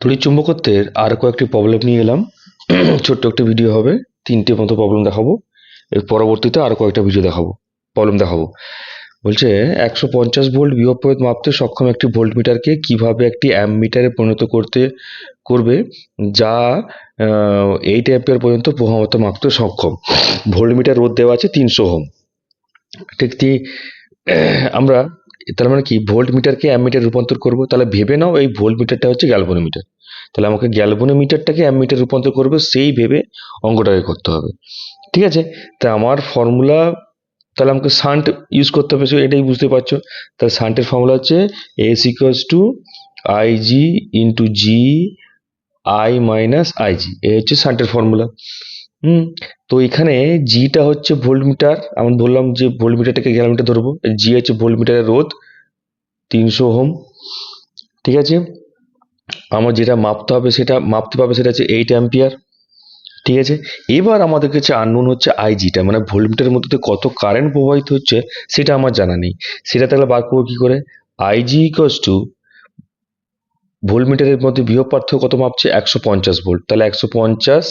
তড়িৎ চুম্বকত্বের আর কয়েকটি প্রবলেম নিয়ে এলাম। ছোট্ট একটা ভিডিও হবে, 3টে মতো প্রবলেম দেখাবো। এর পরবর্তীতে আরো কয়েকটা ভিডিও প্রবলেম দেখাবো। বলছে 150 ভোল্ট বিভব প্রভেদ মাপতে সক্ষম একটি ভোল্টমিটারকে কিভাবে একটি অ্যামমিটারে পরিণত করবে যা 8 অ্যাম্পিয়ার পর্যন্ত প্রবাহমাত্রা মাপতে সক্ষম। ভোল্টমিটার রোধ দেওয়া আছে 300 ওহম। ঠিক আমরা তার মানে কি ভোল্ট মিটারকে অ্যামমিটারে রূপান্তর করব। তাহলে ভেবে নাও এই ভোল্ট মিটারটা হচ্ছে গ্যালভানোমিটার। তাহলে আমাকে গ্যালভানোমিটারটাকে অ্যামমিটারে রূপান্তর করবে, সেই ভেবে অঙ্কটাকে করতে হবে। ঠিক আছে, তা আমার ফর্মুলা, তাহলে আমাকে শান্ট ইউজ করতে হবে, এটাই বুঝতে পারছো। তাহলে শান্টের ফর্মুলা হচ্ছে S equals to IG into G I minus IG, এই হচ্ছে শান্টের ফর্মুলা। তো এখানে জিটা হচ্ছে ভোল্টমিটার, আমি বললাম যে ভোল্টমিটারটাকে গ্যালভানোমিটার ধরবো। জি হচ্ছে ভোল্টমিটারের রোধ 300 ওহম। ঠিক আছে, আমার যেটা মাপতে পারবে সেটা হচ্ছে 8 অ্যাম্পিয়ার। ঠিক আছে, এবার আমাদের কাছে আননোন হচ্ছে আইজিটা, মানে ভোল্টমিটারের মধ্যে কত কারেন্ট প্রবাহিত হচ্ছে সেটা আমার জানা নেই। সেটা তাহলে বার করবো কি করে? আইজি ইকুয়ালস টু ভোল্টমিটারের মধ্যে বিভব পার্থক্য কত মাপছে? 150 ভোল্ট। তাহলে 150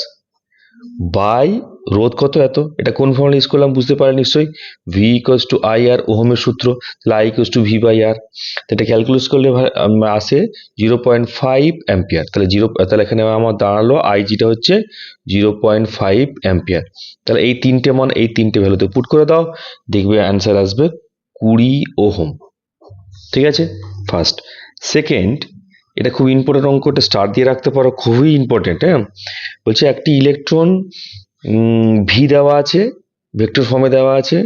বাই রোধ কত এত, এটা কোন ফর্মুলা ইউজ করলাম বুঝতে পারে নিশ্চয়ই, V equals to I R, ওহমের সূত্র। তাহলে I equals to V by R, এটা ক্যালকুলেট করলে আসে 0.5 অ্যাম্পিয়ার। তাহলে এখানে আমার দাঁড়ালো আইজিটা হচ্ছে 0.5 অ্যাম্পিয়ার। তাহলে এই তিনটে ভ্যালুতে পুট করে দাও, দেখবে অ্যান্সার আসবে 20 ওহম। ঠিক আছে, ফার্স্ট। সেকেন্ড, এটা খুব ইম্পর্টেন্ট অঙ্ক, এটা স্টার দিয়ে রাখতে পারো, খুবই ইম্পর্টেন্ট। হ্যাঁ, বলছে একটি ইলেকট্রন ভি দেওয়া আছে, ভেক্টর ফর্মে দেওয়া আছে,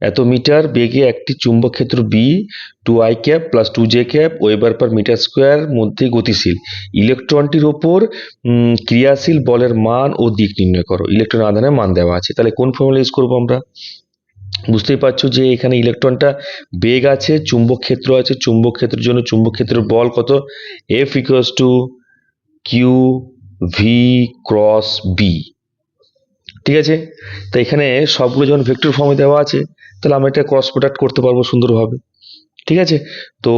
এত মিটার বেগে একটি চুম্বক ক্ষেত্র B 2i cap plus 2j cap weber per metre square মধ্যে গতিশীল। ইলেকট্রনটির ওপর ক্রিয়াশীল বলের মান ও দিক নির্ণয় করো। ইলেকট্রন আধানের মান দেওয়া আছে, তাহলে কোন ফর্মুলা ইউজ করবো আমরা? বুঝতেই পারছো যে এখানে ইলেকট্রনটা বেগ আছে, চুম্বক ক্ষেত্র আছে, চুম্বক ক্ষেত্রের জন্য চুম্বক ক্ষেত্রের বল কত? F equals to Q V cross B. ঠিক আছে, তো এখানে সবগুলো যখন ভেক্টর ফর্মে দেওয়া আছে, তাহলে আমরা এটা ক্রস প্রোডাক্ট করতে পারবো সুন্দরভাবে। ঠিক আছে, তো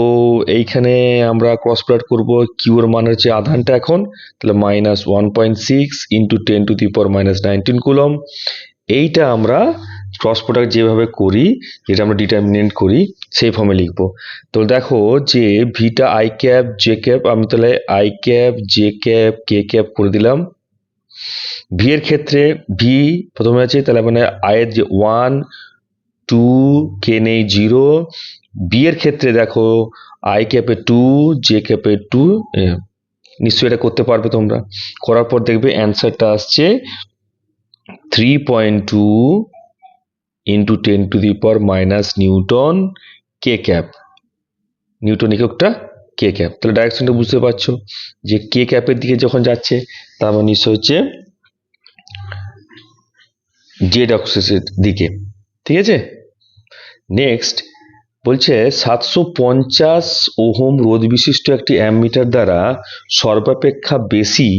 এইখানে আমরা ক্রস প্রোডাক্ট করবো, কিউ এর মান হচ্ছে আধানটা এখন, তাহলে -1.6 ইন্টু 10⁻⁻19 কুলম। এইটা আমরা ক্রস প্রোডাক্ট যেভাবে করি, যেটা আমরা ডিটারমিনেন্ট করি, সেই ফর্মে লিখবো। তো দেখো যে ভিটা আই ক্যাপ জে ক্যাপ, আমি তাহলে I cap J cap K cap করে দিলাম। ভি এর ক্ষেত্রে ভি প্রথমে আছে, তাহলে মানে আয়ের যে 1 2 কে নেই 0। বি এর ক্ষেত্রে দেখো আই ক্যাপে 2 জে ক্যাপে 2, নিশ্চয়ই এটা করতে পারবে তোমরা। করার পর দেখবে অ্যান্সারটা আসছে 3.2 ইন্টু 10⁻⁻⁻, নিউটন কে ক্যাপ, নিউটন এককটা কে ক্যাপ। তাহলে ডাইরেকশনটা বুঝতে পারছো যে কে ক্যাপের দিকে যখন যাচ্ছে, তার মানে নিশ্চয় হচ্ছে জেড অক্সিসের দিকে। ঠিক আছে, নেক্সট বলছে 750 ওহম রোধ বিশিষ্ট একটি অ্যামমিটার দ্বারা সর্বাপেক্ষা বেশি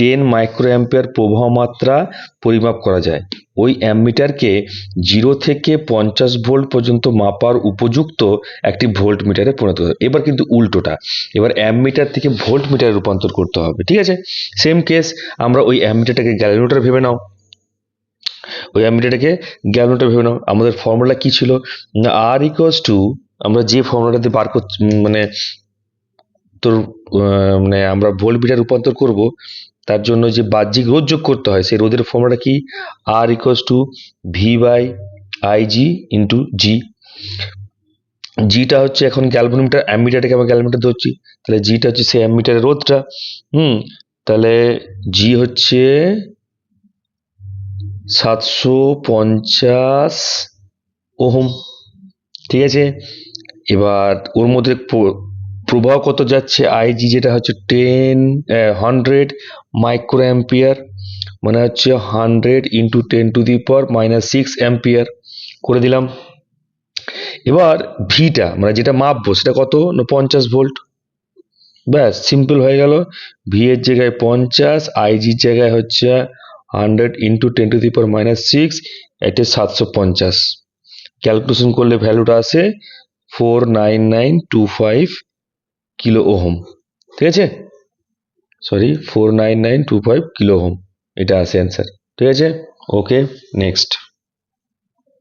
10 মাইক্রো অ্যাম্পিয়ার প্রবাহ মাত্রা পরিমাপ করা যায়। ওই অ্যামমিটারকে 0 থেকে 50 ভোল্ট পর্যন্ত মাপার উপযুক্ত একটি ভোল্ট মিটারে পরিণত হবে। এবার কিন্তু উল্টোটা, এবার অ্যামমিটার থেকে ভোল্ট মিটারে রূপান্তর করতে হবে। ঠিক আছে, সেম কেস, আমরা ওই অ্যামমিটারটাকে গ্যালভানোমিটার ভেবে নাও, ওই অ্যামমিটারটাকে গ্যালভানোমিটার ভেবে নাও। আমাদের ফর্মুলা কি ছিল? আর ইকুয়ালস টু, আমরা যে ফর্মুলাটাতে বার করছি, মানে তোর মানে আমরা ভোল্ট মিটার রূপান্তর করব, তার জন্য যে বাহ্যিক রোধ যোগ করতে হয়, সেই রোধের ফর্মুলাটা কি? R equals to V by IG into G. জিটা হচ্ছে এখন গ্যালভানোমিটার, অ্যামমিটারটাকে আমরা গ্যালভানোমিটার ধরছি, তাহলে জিটা হচ্ছে সেই অ্যামমিটারের রোধটা। তাহলে জি হচ্ছে 750 ওহম। ঠিক আছে, এবার ওর মধ্যে প্রবাহ কত যাচ্ছে? আইজি যেটা হচ্ছে 100 মাইক্রো অ্যাম্পিয়ার, মানে হচ্ছে 100 ইন্টু 10⁻⁻6 অ্যাম্পিয়ার করে দিলাম। এবার ভিটা মানে যেটা মাপবো সেটা কত? 50 ভোল্ট। ব্যাস, সিম্পল হয়ে গেল। ভি এর জায়গায় 50, আইজির জায়গায় হচ্ছে 100 ইন্টু 10⁻⁻6, এটা 750। ক্যালকুলেশন করলে ভ্যালুটা আসে 49925 কিলো ওহম। ঠিক আছে, সরি 49925 কিলো ওহম, এটা আছে অ্যান্সার। ঠিক আছে, ওকে নেক্সট।